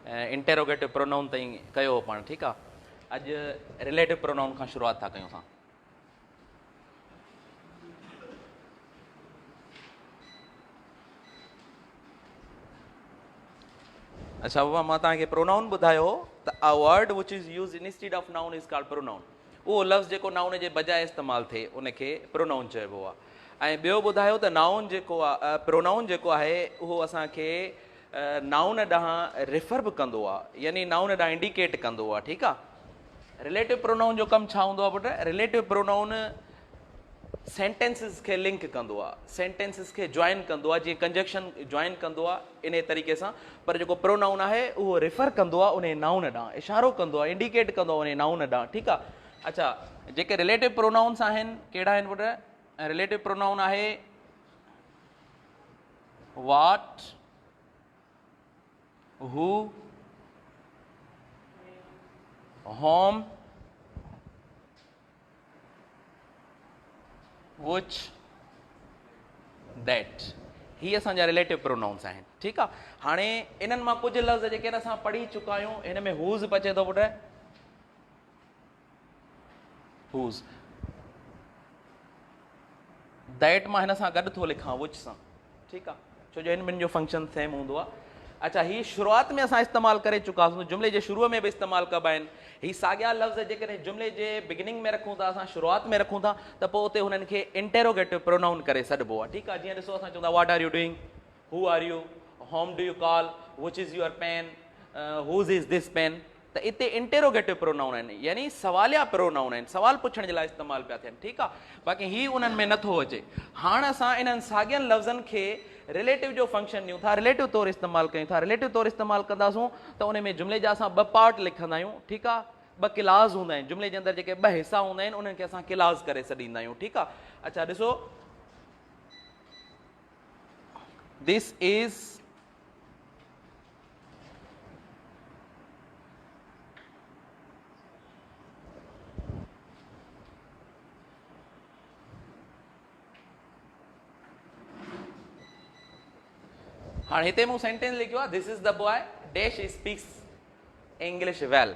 Interrogative pronoun ताईं कयो हो पाण, ठीकु आहे। अॼु रिलेटिव प्रोनाउन खां शुरूआति था कयूं असां। अच्छा बाबा, मां तव्हांखे प्रोनाउन ॿुधायो त a word which is use instead of noun is called pronoun. उहो लफ़्ज़ जेको नाउन जे बजाए इस्तेमालु थिए उनखे प्रोनाउन चइबो आहे। ऐं ॿियो ॿुधायो त नाउन जेको आहे, प्रोनाउन जेको आहे उहो असांखे नाउन ॾांहुं रिफर बि कंदो आहे, यानी नाउन ॾांहुं इंडिकेट कंदो आहे, ठीकु आहे। रिलेटिव प्रोनाउन जो कमु छा हूंदो आहे पुटु? रिलेटिव प्रोनाउन सेंटेंसिस खे लिंक कंदो आहे, सेंटेंसिस खे जॉइन कंदो आहे, जीअं कंजक्शन जॉइन कंदो आहे इन तरीक़े सां। पर जेको प्रोनाउन आहे उहो रिफर कंदो आहे उन नाउन ॾांहुं, इशारो कंदो आहे, इंडिकेट कंदो आहे उन नाउन ॾांहुं, ठीकु आहे। अच्छा, जेके रिलेटिव प्रोनाउन्स आहिनि कहिड़ा आहिनि पुटु? रिलेटिव प्रोनाउन आहे what, who, whom, which, that। ही असांजा रिलेटिव प्रोनाउन्स आहिनि, ठीकु आहे। हाणे इन्हनि मां कुझु लफ़्ज़ जेके असां पढ़ी चुका आहियूं, हिन में हूज़ बचे थो पुटु, हूज़। दैट मां हिन सां गॾु थो लिखां विच सां, ठीकु आहे, छो जो हिन ॿिनि जो फंक्शन सेम हूंदो आहे। अच्छा, ही शुरूआति में असां इस्तेमालु करे चुकासीं, जुमिले जे शुरूअ में बि इस्तेमालु कबा आहिनि। ही साॻिया लफ़्ज़ जेकॾहिं जुमिले जे बिगिनिंग में रखूं था, असां शुरूआति में रखूं था, त पोइ उते हुननि खे इंटेरोगेटिव प्रोनाउन करे सॾिबो आहे, ठीकु आहे। जीअं ॾिसो, असां चवंदा what are you doing, who are you, whom do you call, which is your pen, whose is this pen. त इते इंटेरोगेटिव प्रोनाउन आहिनि, यानी सवालिया प्रोनाउन आहिनि, सवाल पुछण जे लाइ इस्तेमालु पिया थियनि, ठीकु आहे। बाक़ी ही उन्हनि में नथो अचे। हाणे असां इन्हनि साॻियनि लफ़्ज़नि खे रिलेटिव जो फंक्शन ॾियूं था, रिलेटिव तौरु इस्तेमालु कयूं था। रिलेटिव तौरु इस्तेमालु कंदासूं त उन में जुमिले जा असां ॿ पार्ट लिखंदा आहियूं, ठीकु आहे, ॿ क्लास हूंदा आहिनि। जुमिले जे अंदरि जेके ॿ हिसा हूंदा आहिनि उन्हनि खे असां क्लास करे छॾींदा आहियूं, ठीकु आहे। अच्छा ॾिसो, दिस इज़ हाणे हिते मूं सेंटेंस लिखियो आहे, this is the boy dash speaks English well,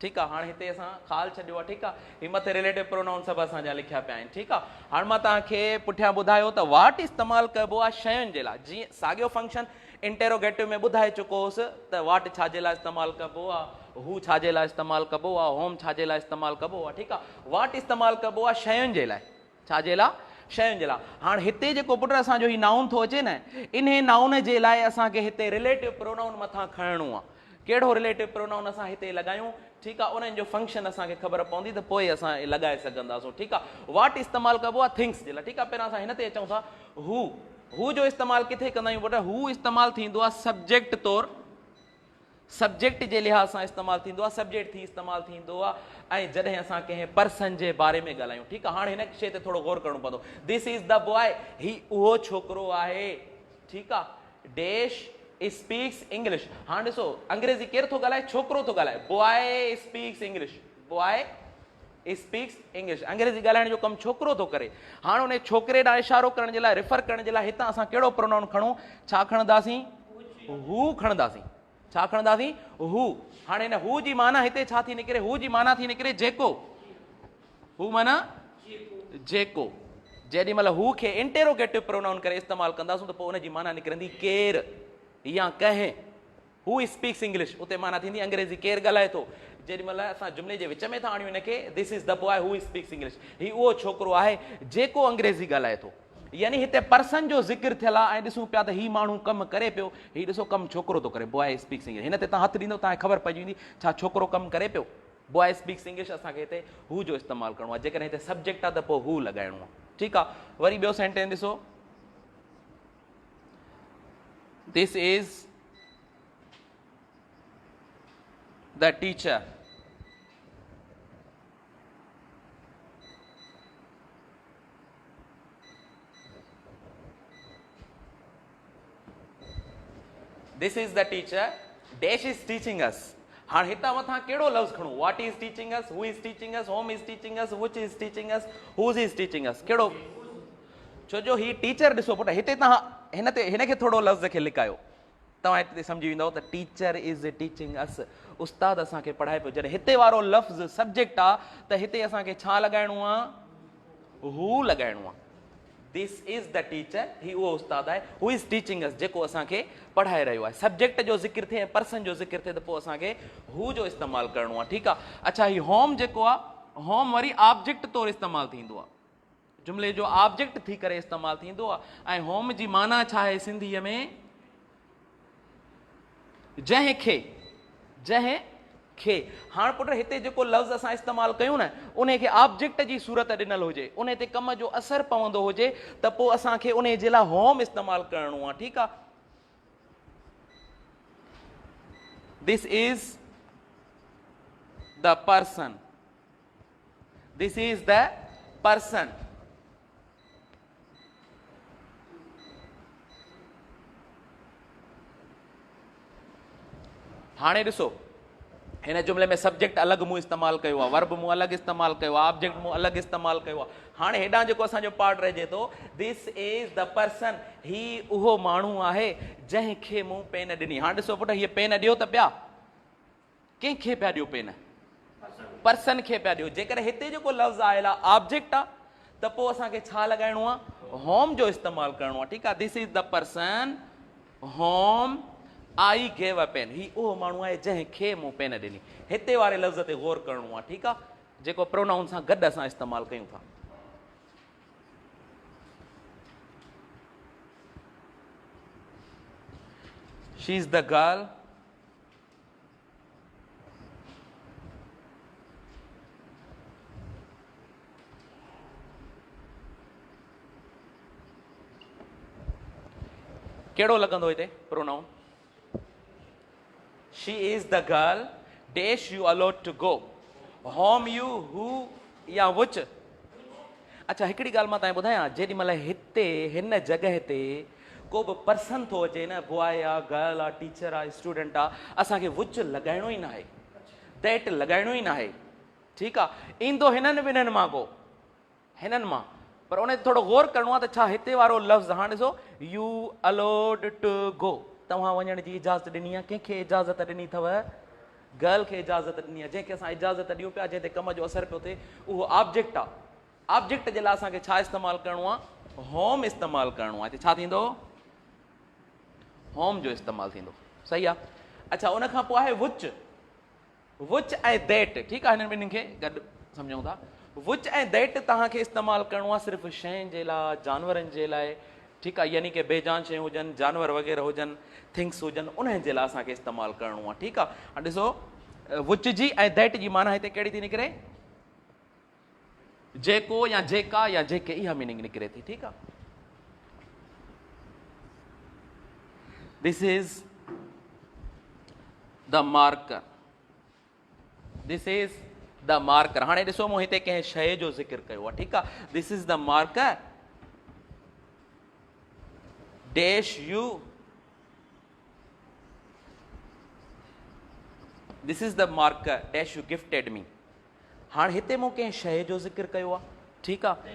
ठीकु आहे। हाणे हिते असां ख़ाल छॾियो आहे, ठीकु आहे। ही मथे रिलेटिव प्रोनाउन सभु असांजा लिखिया पिया आहिनि, ठीकु आहे। हाणे मां तव्हांखे पुठियां ॿुधायो त वाट इस्तेमालु कबो आहे शयुनि जे लाइ। जीअं साॻियो फंक्शन इंटेरोगेटिव में ॿुधाए चुको हुउसि त वाट छाजे लाइ इस्तेमालु कबो आहे, हू छाजे लाइ इस्तेमालु कबो आहे, होम छाजे लाइ इस्तेमालु कबो आहे, ठीकु आहे। वाट इस्तेमालु कबो आहे शयुनि जे लाइ, छाजे लाइ? शयुनि जे लाइ। हाणे हिते जेको पुटु असांजो ही नाउन थो अचे न, इन नाउन जे लाइ असांखे हिते रिलेटिव प्रोनाउन मथां खणणो आहे। कहिड़ो रिलेटिव प्रोनाउन असां हिते लॻायूं, ठीकु आहे, उन्हनि जो फंक्शन असांखे ख़बर पवंदी त पोइ असां लॻाए सघंदासीं, ठीकु आहे। वाट इस्तेमालु कबो आहे थिंग्स जे लाइ, ठीकु आहे। पहिरियों असां हिन ते अचूं था, हू जो इस्तेमालु किथे कंदा आहियूं पुटु? हू इस्तेमालु थींदो आहे सब्जेक्ट तौरु, सब्जेक्ट जे लिहाज़ सां इस्तेमालु थींदो आहे, सब्जेक्ट थी इस्तेमालु थींदो आहे। ऐं जॾहिं असां कंहिं पर्सन जे बारे में ॻाल्हायूं, ठीकु आहे। हाणे हिन शइ ते थोरो गौर करिणो पवंदो। दिस इज़ द बॉय, ही उहो छोकिरो आहे, ठीकु आहे। Dash speaks English. हाणे ॾिसो, अंग्रेज़ी केरु थो ॻाल्हाए? छोकिरो थो ॻाल्हाए। Boy speaks English, boy speaks English. अंग्रेज़ी ॻाल्हाइण जो कमु छोकिरो थो करे। हाणे उन छोकिरे ॾांहुं इशारो करण जे लाइ, रिफर करण जे लाइ हितां असां कहिड़ो प्रोनाउन खणूं? छा खणंदासीं? हू खणंदासीं। छा खणंदासीं? हू। हाणे हिन हू जी माना हिते छा थी निकिरे? हू जी माना थी निकिरे जेको। हू माना जेको। जेॾी महिल हू खे इंटेरोगेटिव प्रोनाउन करे इस्तेमालु कंदासीं त पोइ उनजी माना निकिरंदी केरु या कंहिं। हू स्पीक्स इंग्लिश, उते माना थींदी अंग्रेज़ी, केरु ॻाल्हाए थो। जेॾी महिल असां जुमिले जे विच में था आणियूं हिनखे, this is the boy who speaks English, ही उहो छोकिरो आहे जेको अंग्रेज़ी ॻाल्हाए थो। यानी हिते पर्सन जो ज़िक्र थियल आहे। ऐं ॾिसूं पिया त ही माण्हू कमु करे पियो, ही ॾिसो कमु छोकिरो थो करे, बॉय स्पीक्स इंग्लिश। हिन ते तव्हां हथु ॾींदो तव्हांखे ख़बर पइजी वेंदी छा छोकिरो कमु करे पियो। बॉय स्पीक्स इंग्लिश, असांखे हिते हू जो इस्तेमालु करिणो आहे। जेकॾहिं हिते सब्जेक्ट आहे त पोइ हू लॻाइणो आहे, ठीकु आहे। वरी ॿियो सेंटेंस ॾिसो, this is the teacher, this is the teacher dash is teaching us. हाणे हितां मथां कहिड़ो लफ़्ज़ खणूं? What is teaching us, who is teaching us, home is teaching us, which is teaching us, whose is teaching us. कहिड़ो? छो जो ही टीचर ॾिसो पुटु, हिते तव्हां हिन खे थोरो लफ़्ज़ खे लिकायो। तव्हां हिते सम्झी वेंदव त टीचर इज़ टीचिंग अस, उस्ताद असांखे पढ़ाए पियो। जॾहिं हिते वारो लफ़्ज़ सब्जेक्ट आहे त हिते असांखे छा लॻाइणो आहे, हू लॻाइणो आहे। दिस इज़ द टीचर, ही उहो उस्ताद आहे, हू इज़ टीचिंग अस, जेको असांखे पढ़ाए रहियो आहे। सब्जेक्ट जो ज़िक्र थिए ऐं पर्सन जो ज़िक्र थिए त पोइ असांखे हू जो इस्तेमालु करिणो आहे, ठीकु आहे। अच्छा, ही होम जेको आहे, होम वरी ऑब्जेक्ट तौरु इस्तेमालु थींदो आहे, जुमिले जो ऑब्जेक्ट थी करे इस्तेमालु थींदो आहे। ऐं होम जी माना छा आहे सिंधीअ में, जंहिंखे, जंहिंखे। हाणे पुट हिते जेको लफ़्ज़ असां इस्तेमालु कयूं न, उन खे ऑब्जेक्ट जी सूरत ॾिनल हुजे, उन ते कम जो असरु पवंदो हुजे, त पोइ असांखे उन जे लाइ होम इस्तेमालु करिणो आहे, ठीकु आहे। This is the person, this is the person. हाणे ॾिसो, हिन जुमिले में सब्जेक्ट अलॻि मूं इस्तेमालु कयो आहे, वर्ब मूं अलॻि इस्तेमालु कयो आहे, ऑब्जेक्ट मूं अलॻि इस्तेमालु कयो आहे। हाणे हेॾां जेको असांजो पार्ट रहिजे थो, दिस इज़ द पर्सन, ही उहो माण्हू आहे जंहिंखे मूं पेन ॾिनी। हाणे ॾिसो पुट, हीअ पेन ॾियो त पिया, कंहिंखे पिया ॾियो पेन, पर्सन खे पिया ॾियो। जेकर हिते जेको लफ़्ज़ आयल आहे ऑब्जेक्ट आहे, त पोइ असांखे छा लॻाइणो आहे, होम जो इस्तेमालु करिणो आहे, ठीकु आहे। This is the person whom I gave a pen, ही उहो माण्हू आहे जंहिंखे मूं पेन ॾिनी। हिते वारे लफ़्ज़ ते गौर करिणो आहे, ठीकु आहे, जेको प्रोनाउन सां गॾु असां इस्तेमालु कयूं था। शी इज़ द गर्ल, कहिड़ो लॻंदो हिते pronoun, she is the girl dash you allowed to go, home you, who या which। अच्छा, हिकिड़ी ॻाल्हि मां तव्हांखे ॿुधायां, जेॾी महिल हिते हिन जॻह ते को बि पर्सन थो अचे न, बॉय आहे, गर्ल आहे, टीचर आहे, स्टूडेंट आहे, असांखे विच लॻाइणो ई न आहे, दैट लॻाइणो ई न आहे, ठीकु आहे। ईंदो हिननि ॿिन्हिनि मां को, हिननि मां, पर उन ते थोरो गौर करिणो आहे त छा हिते वारो लफ़्ज़, हाणे ॾिसो, यू अलोड टू गो, तव्हां वञण जी इजाज़त ॾिनी आहे। कंहिंखे इजाज़त ॾिनी अथव, गर्ल खे इजाज़त ॾिनी आहे। जंहिंखे असां इजाज़त ॾियूं पिया, जंहिं ते कम जो असरु पियो थिए, उहो ऑब्जेक्ट आहे। ऑब्जेक्ट जे लाइ असांखे छा इस्तेमालु करिणो आहे, होम इस्तेमालु करिणो आहे। हिते छा थींदो, होम जो इस्तेमालु थींदो, सही आहे। अच्छा, उन खां पोइ आहे विच, विच ऐं दैट, ठीकु आहे, हिननि ॿिन्हिनि खे गॾु सम्झूं था। विच ऐं दैट तव्हांखे इस्तेमालु करिणो आहे सिर्फ़ु शयुनि जे लाइ, जानवरनि जे लाइ, ठीकु आहे, यानी की बेजान शयूं हुजनि, जानवर वग़ैरह हुजनि, थिंग्स हुजनि, उन जे लाइ असांखे इस्तेमालु करिणो आहे, ठीकु आहे। हाणे ॾिसो, विच जी ऐं दैट जी माना हिते कहिड़ी थी निकिरे, जेको या जेका या जेके, इहा मीनिंग निकिरे थी, ठीकु आहे। This is the marker, this is the marker. हाणे ॾिसो, मूं हिते कंहिं शइ जो ज़िक्र कयो आहे, ठीकु आहे। This is the marker dash U, this is the marker dash U gifted me. हाणे हिते मूं कंहिं शइ जो ज़िक्र कयो आहे, ठीकु आहे,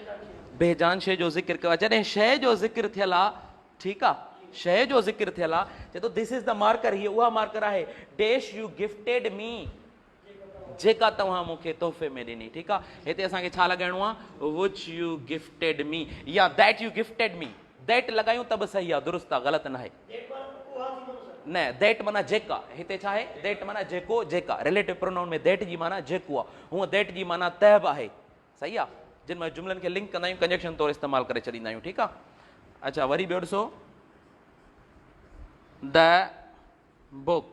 बेजान शइ जो ज़िक्र कयो आहे। जॾहिं शइ जो ज़िक्र थियल आहे, ठीकु आहे, शइ जो ज़िक्र थियल आहे, चए थो दिस इज़ द मार्कर, हीअ उहा मार्कर आहे, डैश यू गिफ्टेड मी, जेका तव्हां मूंखे तोहफ़े में ॾिनी, ठीकु आहे। हिते असांखे छा लॻाइणो आहे, विच यू गिफ्टेड मी या that U gifted me. That लॻायूं त बि सही आहे, दुरुस्त आहे, ग़लति न आहे। न, दैट माना जेका, हिते छा आहे, दैट माना जेको, जेका, रिलेटिव प्रोनाउन में दैट जी माना जेको आहे, हूअं दैट जी माना तहब आहे, सही आहे। जिन में जुमलनि खे लिंक कंदा आहियूं, कंजक्शन तौरु इस्तेमालु करे छॾींदा आहियूं, ठीकु आहे। अच्छा, वरी ॿियो ॾिसो, द बुक,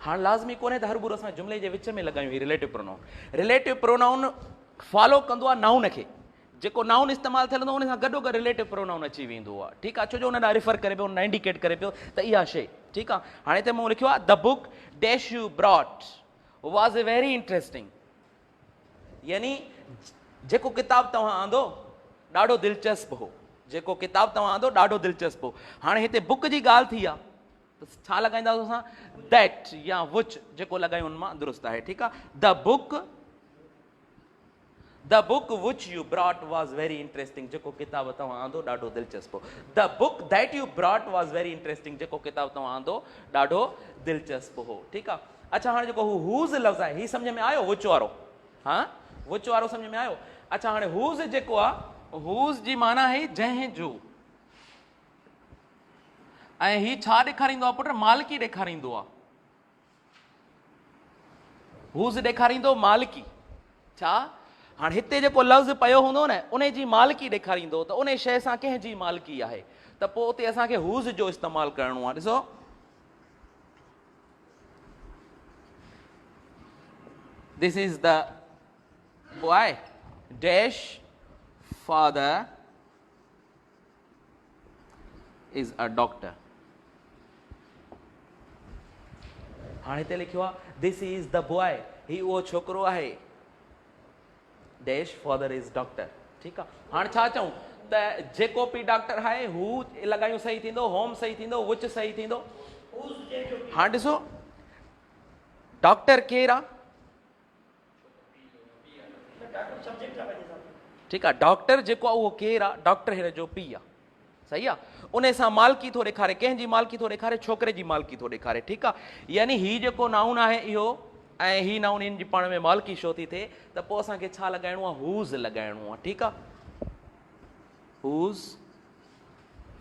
हाणे लाज़मी कोन्हे त हर बुर असां जुमिले जे विच में लॻायूं relative pronoun. Relative pronoun follow कंदो आहे नाउन खे, जेको नाउन इस्तेमालु थियल हूंदो उन सां गॾो गॾु रिलेटिव प्रोनाउन अची वेंदो आहे, ठीकु आहे, छो जो हुन ॾांहुं रिफर करे पियो, हुन इंडिकेट करे पियो त इहा शइ, ठीकु आहे। हाणे हिते मूं लिखियो आहे, the book dash U brought was a very interesting, यानी जेको किताबु तव्हां आंदो ॾाढो दिलचस्प हो, जेको किताब तव्हां आंदो ॾाढो दिलचस्प हो। हाणे हिते बुक जी ॻाल्हि थी आहे त छा लॻाईंदासीं असां, दैट या विच जेको लॻायूं उन मां दुरुस्त आहे, ठीकु आहे। The book which you brought was very interesting, जेको किताब तव्हां आंदो ॾाढो दिलचस्प हो। The book that U brought was very interesting, जेको किताब तव्हां आंदो ॾाढो दिलचस्प हो, ठीकु आहे। अच्छा हाणे जेको हूज़ लफ़्ज़ आहे ही सम्झ में आयो, विच वारो, हा विच वारो सम्झ में आयो। अच्छा हाणे हूज़ जेको आहे, हूज़ जी माना आहे जंहिंजो, ऐं ही छा ॾेखारींदो आहे पुट, मालिकी ॾेखारींदो आहे। हूज़ ॾेखारींदो मालिकी, छा हाणे हिते जेको लफ़्ज़ पियो हूंदो न उन जी मालिकी ॾेखारींदो, त उन शइ सां कंहिंजी मालिकी आहे, त पोइ उते असांखे हूज़ जो इस्तेमालु करिणो आहे। ॾिसो this is the boy dash father is a doctor. हाणे हिते लिखियो आहे दिस इज़ द बॉय, ही उहो छोकिरो आहे, डैश फादर इज़ डॉक्टर, ठीकु आहे। हाणे छा चऊं त जेको पी डॉक्टर आहे हू लॻायूं सही थींदो, होम सही थींदो, विच सही थींदो। हाणे ॾिसो डॉक्टर केरु आहे, ठीकु आहे। डॉक्टर जेको आहे उहो केरु आहे, डॉक्टर हिन जो पीउ आहे, सही आहे। उन सां मालिकी थो ॾेखारे, कंहिंजी मालिकी थो ॾेखारे, छोकिरे जी मालिकी थो ॾेखारे, ठीकु आहे। यानी ही जेको नाउन आहे इहो ऐं ही नाउन इन जी पाण में मालिकी छो थी थिए, त पोइ असांखे छा लॻाइणो आहे, हूज़ लॻाइणो आहे, ठीकु आहे। Whose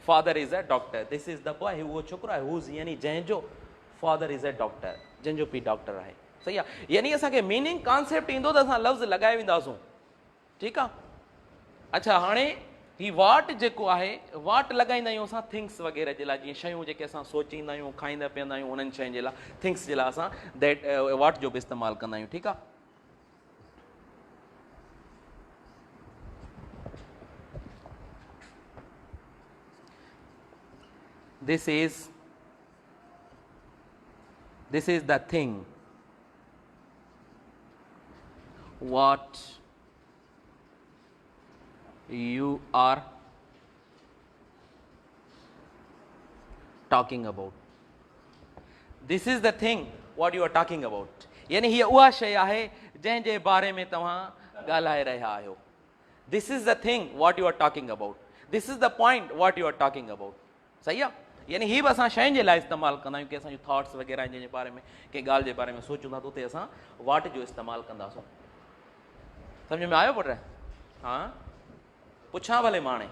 father is a doctor, this is the boy, उहो छोकिरो आहे, हूज़ यानी जंहिंजो, फादर इज़ अ डॉक्टर, जंहिंजो पीउ डॉक्टर आहे, सही आहे। यानी असांखे मीनिंग कॉन्सेप्ट ईंदो त असां लफ़्ज़ लॻाए वेंदासूं, ठीकु आहे। अच्छा हाणे ही वाट जेको आहे, वाट लॻाईंदा आहियूं असां थिंग्स वग़ैरह जे लाइ, जीअं शयूं जेके असां सोचींदा आहियूं, खाईंदा पीअंदा आहियूं, उन्हनि शयुनि जे लाइ, थिंग्स जे लाइ असां दैट वाट जो बि इस्तेमालु कंदा आहियूं, ठीकु आहे। This is the thing what you are talking about. This is the thing what you are talking about. यानी हीअ उहा शइ आहे जंहिंजे बारे में तव्हां ॻाल्हाए रहिया आहियो। This is the thing what you are talking about. This is the point what you are talking about. सही आहे। यानी ही बि असां शयुनि जे लाइ इस्तेमालु कंदा आहियूं कि असांजूं थॉट्स वग़ैरह जंहिंजे बारे में, कंहिं ॻाल्हि जे बारे में सोचूं था त उते असां वाट जो इस्तेमालु कंदासूं। सम्झ में आयो पुट? हा पुछां भले माणे।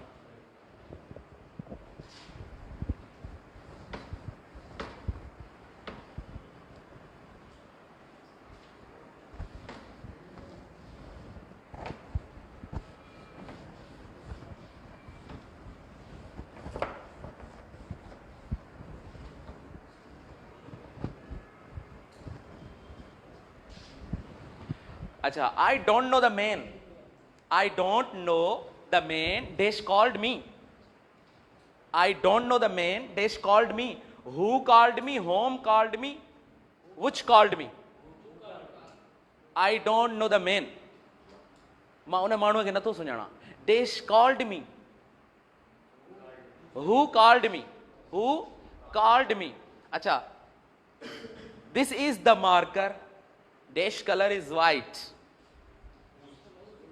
अच्छा, I don't know the man. I don't know the man. Dash called me. I don't know the man. Dash called me. Who called me? Whom called me? Which called me? I don't know the man. मां उन माण्हूअ खे नथो सुञाणा। Dash called me. Who called me? Who called me? अच्छा, this is the marker. Dash color is white.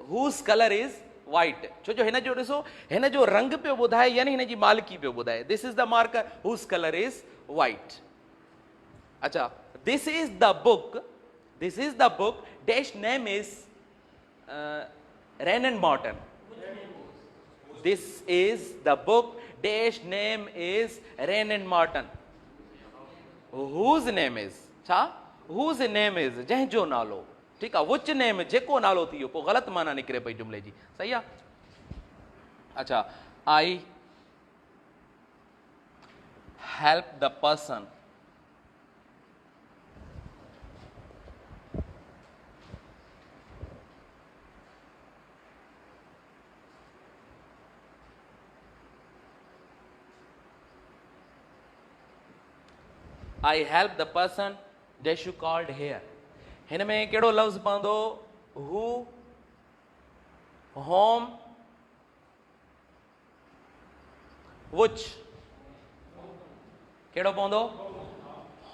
Whose color is white? छो जो हिन जो ॾिसो हिन जो रंग पियो ॿुधाए, यानी हिन जी मालिकी पियो ॿुधाए। This is the marker whose color is white. अच्छा, this is the book. This is the book. Dash name is Renan Morton. This is the book. Dash name is Renan Morton. Whose name is? छा? Whose name is? जंहिंजो नालो, ठीकु आहे। Which name जेको नालो थी वियो, पोइ ग़लति माना निकिरे पई जुमिले जी, सही आहे। अच्छा, I help the person I help the person that you called here. हिन में कहिड़ो लफ़्ज़ पवंदो? who, whom, which कहिड़ो पवंदो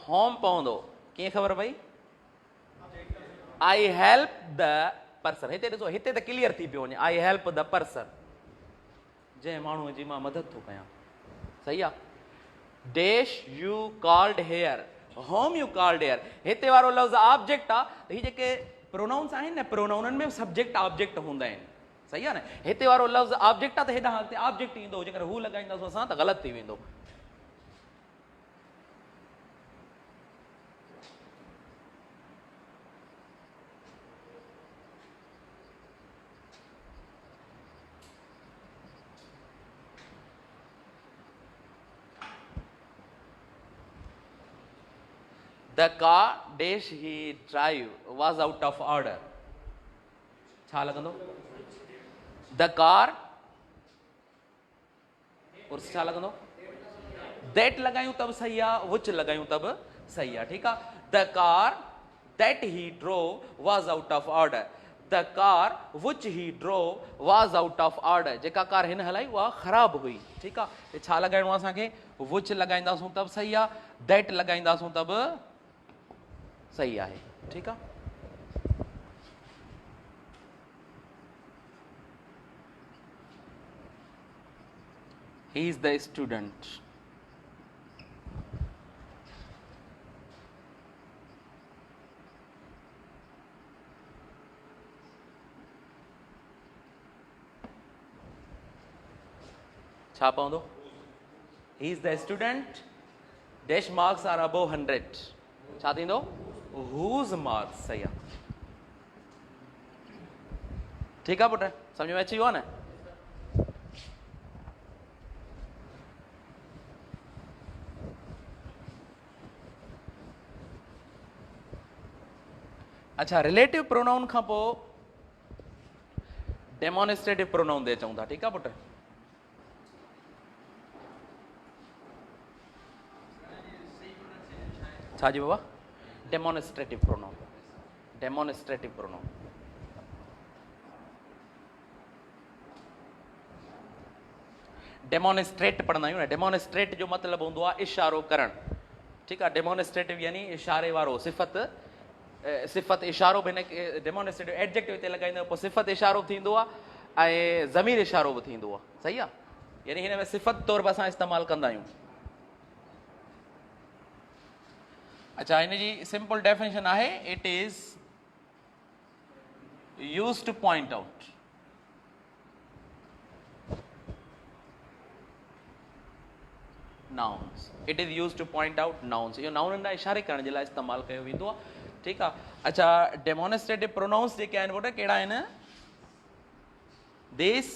home पवंदो कीअं ख़बर पई I help the person हिते ॾिसो हिते त क्लियर थी पियो वञे I help the person जंहिं माण्हूअ जी मां मदद थो कयां सही आहे dash you called here whom you called here हिते वारो लफ़्ज़ ऑब्जेक्ट आहे त ही जेके प्रोनाउंस आहिनि न प्रोनाउननि में सब्जेक्ट ऑब्जेक्ट हूंदा आहिनि सही आहे न हिते वारो लफ़्ज़ ऑब्जेक्ट आहे त हेॾां हिते ऑब्जेक्ट ईंदो जेकर हू लॻाईंदासीं असां त ग़लति थी वेंदो The car dash he drive was out of order. छा लॻंदो? The car और छा लॻंदो? That लॻायूं तब सही आहे, which लॻायूं तब सही आहे, ठीकु आहे? The car that he drove was out of order. The car which he drove was out of order. जेका कार हिन हलाई उहा ख़राब हुई, ठीकु आहे? छा लॻाइणो आहे असांखे? Which लॻाईंदासूं तब सही आहे, that लॻाईंदासूं तब सही आहे ठीकु आहे he is the student छा पवंदो he is the student dash marks are above 100 छा थींदो whose marks सही आहे ठीकु आहे पुट सम्झ में अची वियो आहे न अच्छा रिलेटिव प्रोनाउन खां पोइ डेमोन्स्ट्रेटिव प्रोनाउन ते अचूं था ठीकु आहे पुट छा जी बाबा demonstrative pronoun demonstrative pronoun demonstrate पढ़ंदा आहियूं न डेमोन्स्ट्रेट जो मतिलबु हूंदो आहे इशारो करणु ठीकु आहे डेमोन्स्ट्रेटिव यानी इशारे वारो सिफ़त इशारो बि हिन डेमोन्स्ट्रेटिव एडजेक्टिव हिते लॻाईंदा पोइ सिफ़त इशारो बि थींदो आहे ऐं ज़मीर इशारो बि थींदो आहे सही आहे यानी हिन में सिफ़त तौर पर असां इस्तेमालु कंदा आहियूं अच्छा हिन जी सिंपल डेफिनेशन आहे it is use to point out nouns it is used to point out nouns इहो नाउन जा इशारे करण जे लाइ इस्तेमालु कयो वेंदो आहे ठीकु आहे अच्छा डेमोन्स्ट्रेटिव प्रोनाउंस जेके आहिनि पुट कहिड़ा आहिनि दिस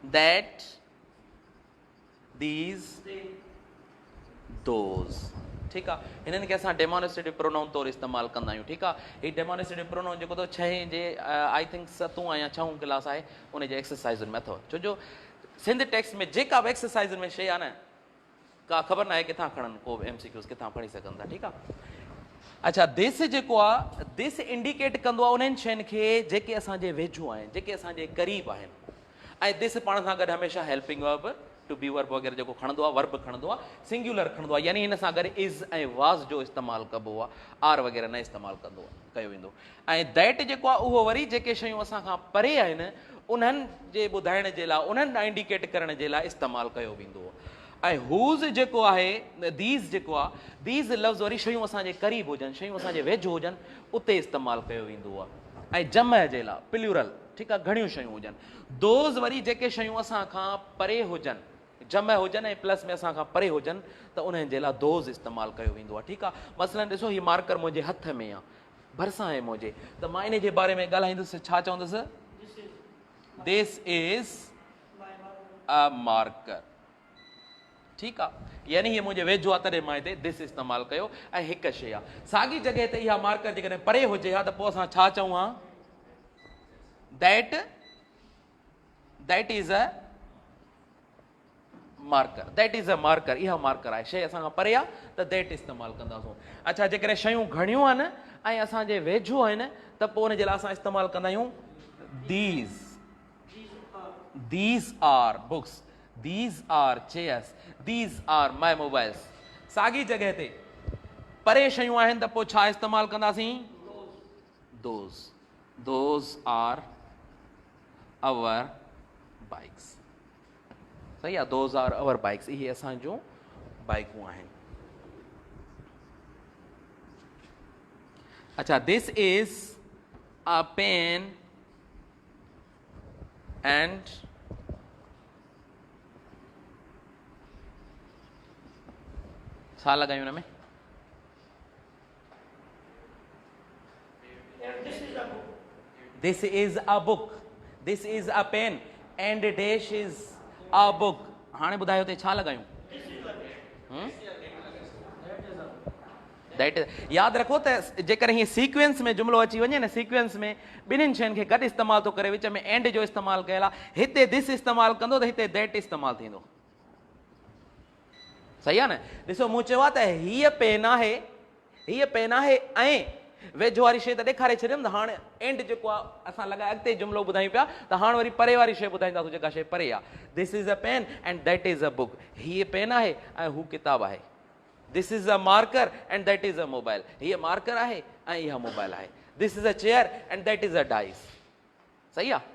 दैट दीज़ दोज़ ठीकु आहे हिननि खे असां डेमोन्स्ट्रेटिव प्रोनाउन तौरु इस्तेमालु कंदा आहियूं ठीकु आहे हीउ डेमोन्स्ट्रेटिव प्रोनाउन जेको अथव छहें जे आई थिंक सतों या छहों क्लास आहे उनजे एक्सरसाइज़ुनि में अथव छो जो सिंध टेक्स्ट में जेका बि एक्सरसाइज़ में शइ आहे न का ख़बर न आहे किथां खणनि को बि MCQs किथां खणी सघनि था ठीकु आहे अच्छा दिस जेको आहे दिस इंडिकेट कंदो आहे उन्हनि शयुनि खे जेके असांजे वेझो आहिनि जेके असांजे क़रीब आहिनि ऐं दिस पाण सां गॾु हमेशह helping verb to be verb वग़ैरह जेको खणंदो आहे वर्ब खणंदो आहे सिंगुलर खणंदो आहे यानी हिन सां गॾु इज़ ऐं वाज़ जो इस्तेमालु कबो आहे आर वग़ैरह न इस्तेमालु कयो वेंदो ऐं दैट जेको आहे उहो वरी जेके शयूं असां खां परे आहिनि उन्हनि जे ॿुधाइण जे लाइ उन्हनि ॾांहुं इंडिकेट करण जे लाइ इस्तेमालु कयो वेंदो ऐं हूज़ जेको आहे दीज़ जेको आहे दीज़ लफ़्ज़ वरी शयूं असांजे क़रीब हुजनि शयूं असांजे वेझो हुजनि उते इस्तेमालु कयो वेंदो आहे ऐं जमह जे लाइ प्लूरल ठीकु आहे घणियूं शयूं हुजनि दोज़ वरी जेके शयूं असां खां परे हुजनि जमह हुजनि ऐं प्लस में असां खां परे हुजनि त उन्हनि जे लाइ दोज़ इस्तेमालु कयो वेंदो आहे ठीकु आहे मसइलन ॾिसो हीउ मार्कर मुंहिंजे हथ में आहे भरिसां आहे मुंहिंजे त मां इन जे बारे में ॻाल्हाईंदुसि छा चवंदुसि This is a marker ठीकु आहे यानी हीअ मुंहिंजे वेझो आहे तॾहिं मां हिते दिस इस्तेमालु कयो ऐं हिकु शइ आहे साॻी जॻह ते इहा मार्कर जेकॾहिं परे हुजे हा त पोइ असां छा चऊं हा दैट इज़ अ मार्कर इहा मार्कर आहे शइ असां खां परे आहे त दैट इस्तेमालु कंदासूं अच्छा जेकॾहिं शयूं घणियूं आहिनि ऐं असांजे वेझो आहिनि त पोइ हुन जे लाइ असां इस्तेमालु कंदा आहियूं these are books These are chairs. These are my mobiles. साॻी जॻह ते परे शयूं आहिनि त पोइ छा इस्तेमालु कंदासीं? Those are our bikes. सही आहे, those are our bikes. इहे असांजूं बाइकूं आहिनि. अच्छा, this is a pen and छा लॻायूं हुन में? This is a book. This is a pen and dash is a book. हाणे ॿुधायो ते छा लॻायूं? दैट इज यादि रखो त जेकर हीअं सीक्वेंस में जुमिलो अची वञे न, सीक्वेंस में ॿिन्हिनि शयुनि खे गॾु इस्तेमालु थो करे, विच में एंड जो इस्तेमालु कयल आहे, हिते दिस इस्तेमालु कंदो त हिते दैट इस्तेमालु थींदो. सही आहे न? ॾिसो, मूं चयो आहे त हीअ पेन आहे ऐं वेझो वारी शइ त ॾेखारे छॾियमि त हाणे एंड जेको आहे असां लॻाए अॻिते जुमिलो ॿुधायूं पिया त हाणे वरी परे वारी शइ ॿुधाईंदासीं जेका शइ परे आहे. This is a pen and that is a book. हीअ पेन आहे ऐं हू किताबु आहे. This is a marker and that is a mobile. हीअ मार्कर आहे ऐं इहा मोबाइल आहे. This is a chair and that is a dice. सही आहे?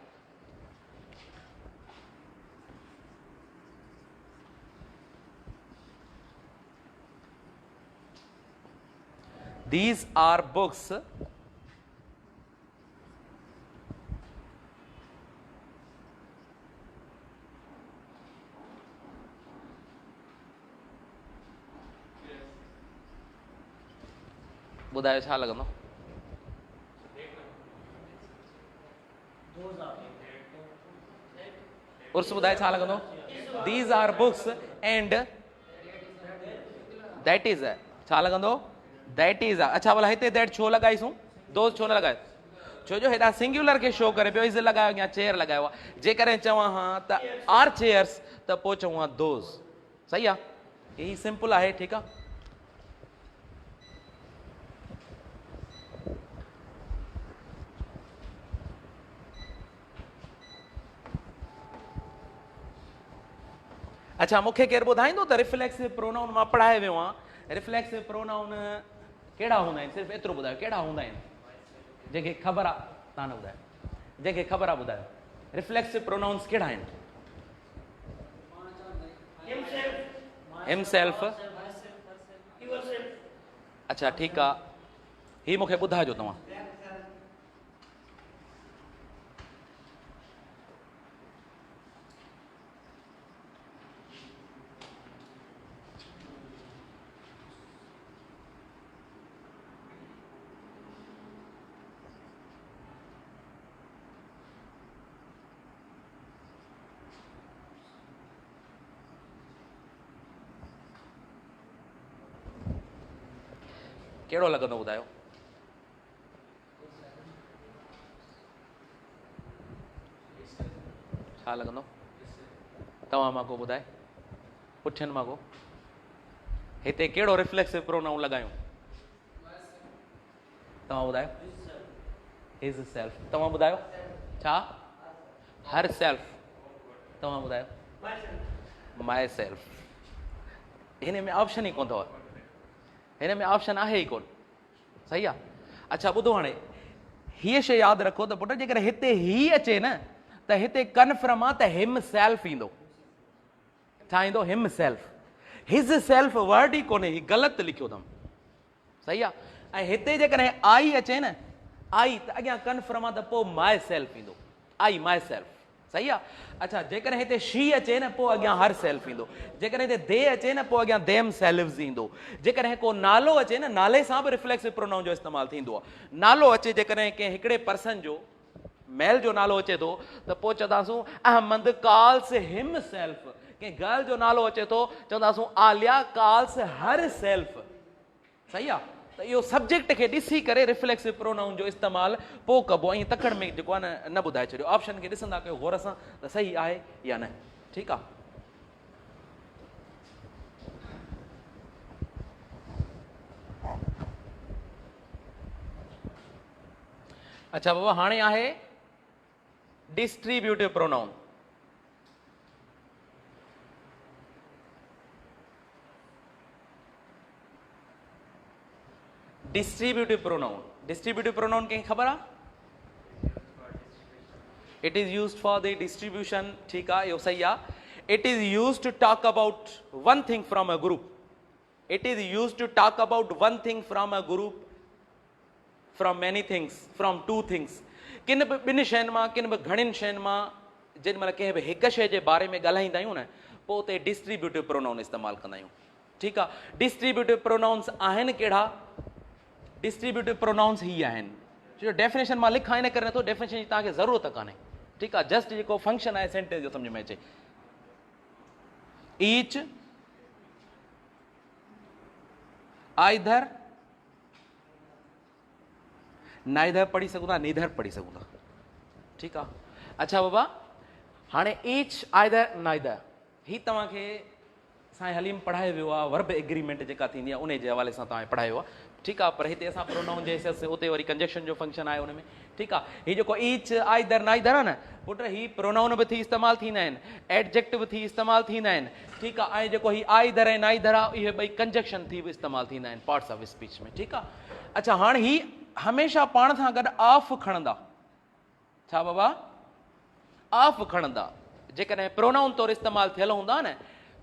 These are books. ॿुधायो छा लॻंदो? उर्स ॿुधाए छा लॻंदो? These are books and that is छा लॻंदो? दैट इज़ आहे. अच्छा, भला हिते दैट छो लॻाईसूं? दोस्त छो न लॻायो? छो जो हेॾा सिंगुलर खे शो करे पियो. इज़ लॻायो या चेयर लॻायो आहे. जेकॾहिं चवां हा त आर चेयर्स त पोइ चऊं हा दोज़. सही आहे? यही सिंपल आहे. ठीकु आहे. अच्छा, मूंखे केरु ॿुधाईंदो त रिफ्लेक्सिव प्रोनाउन मां पढ़ाए वियो आहे. रिफ्लेक्सिव प्रोनाउन कहिड़ा हूंदा आहिनि? सिर्फ़ु एतिरो ॿुधायो कहिड़ा हूंदा आहिनि. जंहिंखे ख़बर आहे तव्हां न ॿुधायो. जंहिंखे ख़बर आहे ॿुधायो. रिफ्लेक्सिव प्रोनाउन्स कहिड़ा आहिनि? हिमसेल्फ. अच्छा, ठीकु आहे. हीअ मूंखे ॿुधाइजो तव्हां. कहिड़ो लॻंदो ॿुधायो? छा लॻंदो? तव्हां मां को ॿुधाए, पुछनि मां को. हिते कहिड़ो रिफ्लेक्सिव प्रोनाउन लॻायूं? तव्हां ॿुधायो. हिज सेल्फ. तव्हां ॿुधायो. छा? Her self. तव्हां ॿुधायो. My self. हिन में ऑप्शन ई कोन अथव. हिन में ऑप्शन आहे ई कोन. सही आहे? अच्छा, ॿुधो हाणे हीअ शइ यादि रखो त पुटु जेकॾहिं हिते ही अचे न त हिते कन्फर्म आहे त हिम सेल्फ ईंदो. छा ईंदो? हिम सेल्फ. हिज सेल्फ वर्ड ई कोन्हे, ही ग़लति लिखियो अथमि. सही आहे? ऐं हिते जेकॾहिं आई अचे न, आई त अॻियां कन्फर्म आहे त पोइ माई सेल्फ ईंदो. आई माई सेल्फ. सही आहे? अच्छा, जेकॾहिं हिते शी अचे न पोइ अॻियां हर सेल्फ ईंदो. जेकॾहिं हिते दे अचे न पोइ अॻियां देम सेल्व्स ईंदो. जेकॾहिं को नालो अचे न, नाले सां बि रिफ्लेक्सिव प्रोनाउन जो इस्तेमालु थींदो आहे. नालो अचे जेकॾहिं कंहिं हिकिड़े पर्सन जो, मेल जो नालो अचे थो त पोइ चवंदासूं अहमद कॉल्स हिम सेल्फ. कंहिं गर्ल जो नालो अचे थो चवंदासूं आलिया कॉल्स हर सेल्फ. सही आहे? त इहो सब्जेक्ट खे ॾिसी करे रिफ्लेक्सिव प्रोनाउन जो इस्तेमालु पोइ कबो. ऐं तकड़ में जेको आहे न ॿुधाए छॾियो. ऑप्शन खे ॾिसंदा कयो गौर सां त सही आहे या न. ठीकु आहे? अच्छा बाबा, हाणे आहे distributive pronoun. Distributive pronoun, distributive pronoun कंहिंखे ख़बर आहे? It is used for the distribution, ठीक आहे, इहो सही आहे. It is used to talk about one thing from a group. It is used to talk about one thing from a group, from many things, from two things. किन बि ॿिनि शयुनि मां, किन बि घणिनि शयुनि मां जेॾी महिल कंहिं बि हिकु शइ जे बारे में ॻाल्हाईंदा आहियूं न, पोइ उते डिस्ट्रीब्यूटिव प्रोनाउन इस्तेमालु कंदा आहियूं. ठीकु आहे. डिस्ट्रीब्यूटिव प्रोनाउन्स आहिनि कहिड़ा? डिस्ट्रीब्यूटिव प्रोनाउन्स ही आहिनि. जो डेफिनेशन मां लिखां इन करे नथो, डेफिनेशन जी तव्हांखे ज़रूरत कान्हे. ठीकु आहे. जस्ट जेको फंक्शन आहे सेंटेंस जो सम्झ में अचे. ईच, आइदर, नाइदर पढ़ी सघूं था, नीदर पढ़ी सघूं था. ठीकु आहे. अच्छा बाबा, हाणे ईच, आइदर, नाइदर ही तव्हांखे साईं हलीम पढ़ायो वियो आहे. वर्ब एग्रीमेंट जेका थींदी आहे उन जे हवाले सां तव्हां पढ़ायो आहे. ठीकु आहे. पर हिते असां प्रोनाउन जे हिसाब सां उते वरी कंजक्शन जो फंक्शन आहे उन में. ठीकु आहे. हीउ जेको ईच, आइदर, नाइदर आहे न पुट, ही प्रोनाउन बि थी इस्तेमालु थींदा आहिनि, एडजेक्टिव बि थी इस्तेमालु थींदा आहिनि. ठीकु आहे. ऐं जेको ही आइदर ऐं नाइदर आहे इहे ॿई कंजक्शन थी बि इस्तेमालु थींदा आहिनि पार्ट्स ऑफ स्पीच में. ठीकु आहे. अच्छा, हाणे ही हमेशह पाण सां गॾु ऑफ खणंदा. छा बाबा? ऑफ खणंदा. जेकॾहिं प्रोनाउन तौरु इस्तेमालु थियल हूंदा न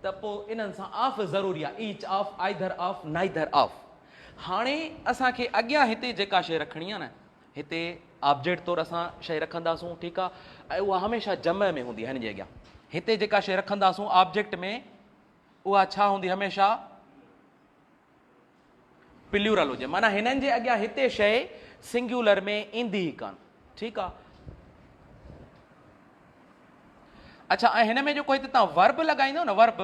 त पोइ इन्हनि सां ऑफ ज़रूरी आहे. Each of, either of, neither of. हाणे असांखे अॻियां हिते जेका शइ रखणी आहे न, हिते ऑब्जेक्ट तौरु असां शइ रखंदासूं. ठीकु आहे. ऐं उहा हमेशह जम में हूंदी आहे. हिन जे अॻियां हिते जेका शइ रखंदासूं ऑब्जेक्ट में, उहा छा हूंदी? हमेशह प्लूरल हुजे. माना हिननि जे अॻियां हिते शइ सिंगुलर में ईंदी ई कान. ठीकु आहे. अच्छा, ऐं हिन में जेको हिते तव्हां वर्ब लॻाईंदव न, वर्ब,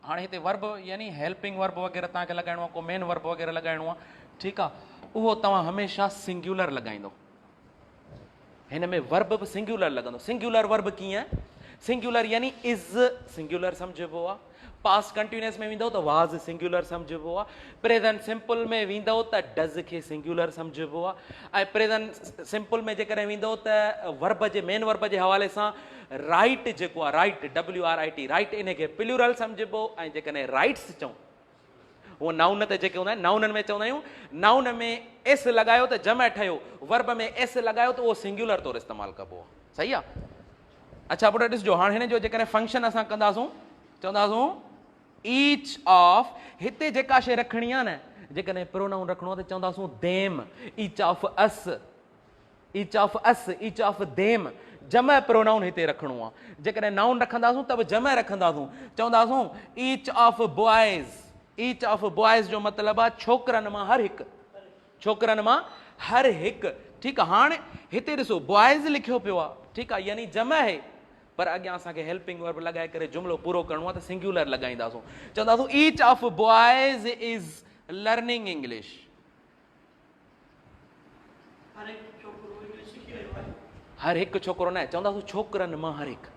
हाणे हिते वर्ब यानी हेल्पिंग वर्ब वग़ैरह तव्हांखे लॻाइणो आहे, को मेन वर्ब वग़ैरह लॻाइणो आहे. ठीकु आहे. उहो तव्हां हमेशह सिंगुलर लॻाईंदो. हिन में वर्ब बि सिंगुलर लॻंदो. सिंगुलर वर्ब कीअं? सिंगुलर यानी इज़ सिंगुलर सम्झिबो आहे. पास्ट कंटिन्यूअस में वेंदव त वाज़ सिंगुलर सम्झिबो आहे. प्रेज़ेंट सिंपल में वेंदव त डज़ खे सिंगुलर सम्झिबो आहे. ऐं प्रेज़ेंट सिंपल में जेकॾहिं वेंदव त वर्ब जे, मेन वर्ब जे हवाले सां राइट जेको आहे, राइट, WRIT, राइट, इन खे प्लूरल सम्झिबो. ऐं जेकॾहिं राइट्स चऊं, उहो नाउन ते जेके हूंदा आहिनि, नाउननि में चवंदा आहियूं, नाउन में एस लॻायो त जम ठहियो, वर्ब में एस लॻायो त उहो सिंगुलर तौरु इस्तेमालु कबो आहे. सही आहे. अच्छा पुट ॾिसजो, हाणे हिन जो जेकॾहिं फंक्शन असां कंदासूं, चवंदासूं ईच ऑफ, हिते जेका शइ रखणी आहे न, जेकॾहिं प्रोनाउन रखिणो आहे त चवंदासूं them, each of us, each of us, each of them. जम प्रोनाउन हिते रखिणो आहे. जेकॾहिं नाउन रखंदासूं त बि जम रखंदासूं. चवंदासूं each of boys. Each of boys जो मतिलबु आहे छोकिरनि मां हर हिकु, छोकिरनि मां हर हिकु. ठीकु आहे. हाणे हिते ॾिसो बॉयज़ लिखियो पियो आहे. ठीकु आहे. यानी जम आहे, पर अॻियां असांखे हेल्पिंग वर्ब लॻाए करे जुमिलो पूरो करिणो आहे त सिंगुलर लॻाईंदासूं. चवंदासूं each of boys is learning English. हर हिकु छोकिरो न, चवंदासूं छोकिरनि मां हर हिकु,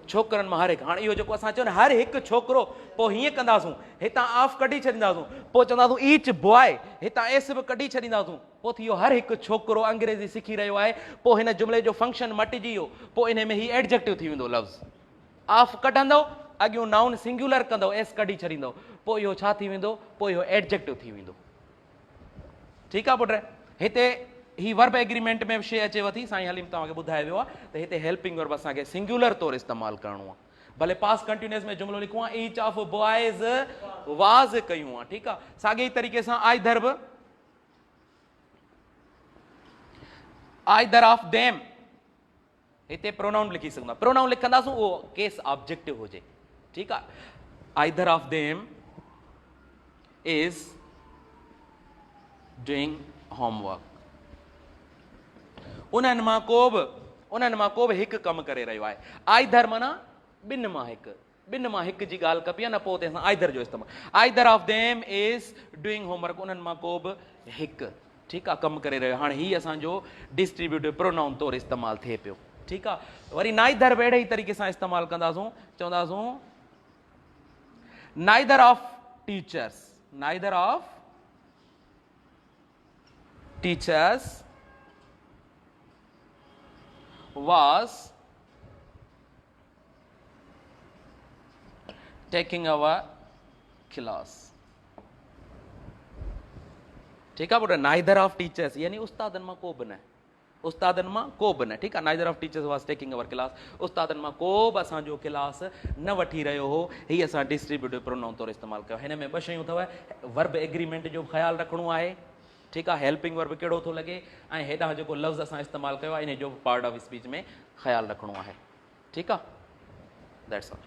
छोकिरनि मां हर हिकु. हाणे इहो जेको असां चयो न हर हिकु छोकिरो, पोइ हीअं कंदासूं, हितां ऑफ कढी छॾींदासूं, पोइ चवंदासूं ईच बॉय, हितां एस बि कढी छॾींदासूं, पोइ थी वियो हर हिकु छोकिरो अंग्रेज़ी सिखी रहियो आहे. पोइ हिन जुमिले जो फंक्शन मटिजी वियो. पोइ इन में ही एडजेक्टिव थी वेंदो लफ़्ज़. ऑफ कढंदव, अॻियो नाउन सिंगुलर कंदव, एस कढी छॾींदव, पोइ इहो छा थी वेंदो? पोइ इहो एडजेक्टिव थी वेंदो. ठीकु आहे पुट. हिते ही वर्ब एग्रीमेंट में शइ अचेव थी. साईं हलीम तव्हांखे ॿुधायो वियो आहे त हिते हेल्पिंग वर्ब असांखे सिंगुलर तौरु इस्तेमालु करिणो आहे. भले पास्ट कंटिन्यूअस में जुमिलो लिखूं आहे ईच ऑफ बॉयज़ वाज़ कयूं आहे. ठीकु आहे. साॻे ई तरीक़े सां आइदर बि, आइदर ऑफ देम, हिते प्रोनाउन लिखी सघंदा. प्रोनाउन लिखंदासूं उहो केस ऑब्जेक्टिव हुजे. ठीकु आहे. Either of them is doing homework. उन्हनि मां को बि हिकु कमु करे रहियो आहे. आइदर माना ॿिनि मां हिकु, ॿिनि मां हिकु जी ॻाल्हि कबी आहे न, पोइ उते असां आइदर जो इस्तेमालु. Either of them is doing homework. उन्हनि मां को बि हिकु, ठीकु आहे, कमु करे रहियो. हाणे हीउ असांजो डिस्ट्रीब्यूटिव प्रोनाउन तौरु इस्तेमालु थिए पियो. ठीकु आहे. वरी नाइदर बि अहिड़े ई तरीक़े सां इस्तेमालु कंदासूं. चवंदासूं neither of teachers, neither of teachers was taking our class. ठीकु आहे पुट, नाइदर ऑफ टीचर्स यानी उस्तादनि मां को बि न, उस्तादनि मां को बि न, ठीकु आहे। Neither of teachers was taking our class, उस्तादनि मां को बि असांजो क्लास न वठी रहियो हो। हीअ असां डिस्ट्रीब्यूटिव प्रोनाउन तौरु इस्तेमालु कयो। हिन में ॿ शयूं अथव, वर्ब एग्रीमेंट जो ख़्यालु रखिणो आहे, ठीकु आहे, हेल्पिंग वर्ब कहिड़ो थो लॻे, ऐं हेॾां जेको लफ़्ज़ असां इस्तेमालु कयो आहे इन जो पार्ट ऑफ स्पीच में ख़्यालु रखिणो आहे, ठीकु आहे। That's all.